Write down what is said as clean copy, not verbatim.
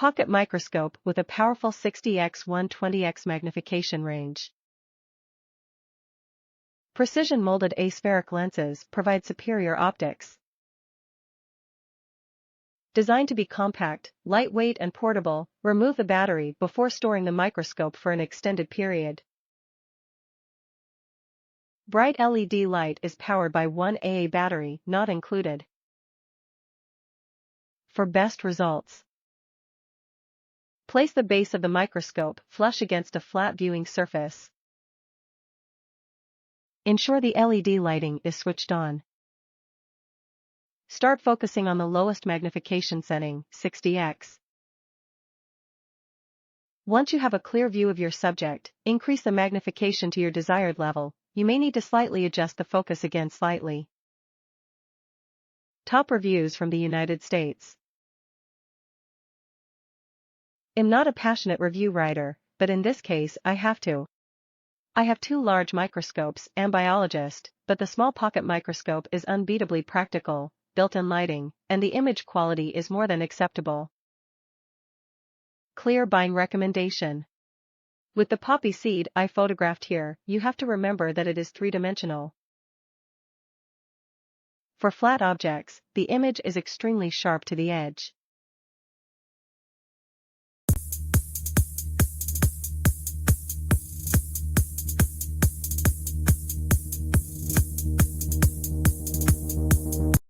Pocket microscope with a powerful 60x-120x magnification range. Precision molded aspheric lenses provide superior optics. Designed to be compact, lightweight and portable, remove the battery before storing the microscope for an extended period. Bright LED light is powered by one AA battery, not included. For best results, place the base of the microscope flush against a flat viewing surface. Ensure the LED lighting is switched on. Start focusing on the lowest magnification setting, 60x. Once you have a clear view of your subject, increase the magnification to your desired level. You may need to slightly adjust the focus again slightly. Top reviews from the United States. I'm not a passionate review writer, but in this case I have to. I have two large microscopes and biologist, but the small pocket microscope is unbeatably practical, built-in lighting, and the image quality is more than acceptable. Clear buying recommendation. With the poppy seed I photographed here, you have to remember that it is three-dimensional. For flat objects, the image is extremely sharp to the edge.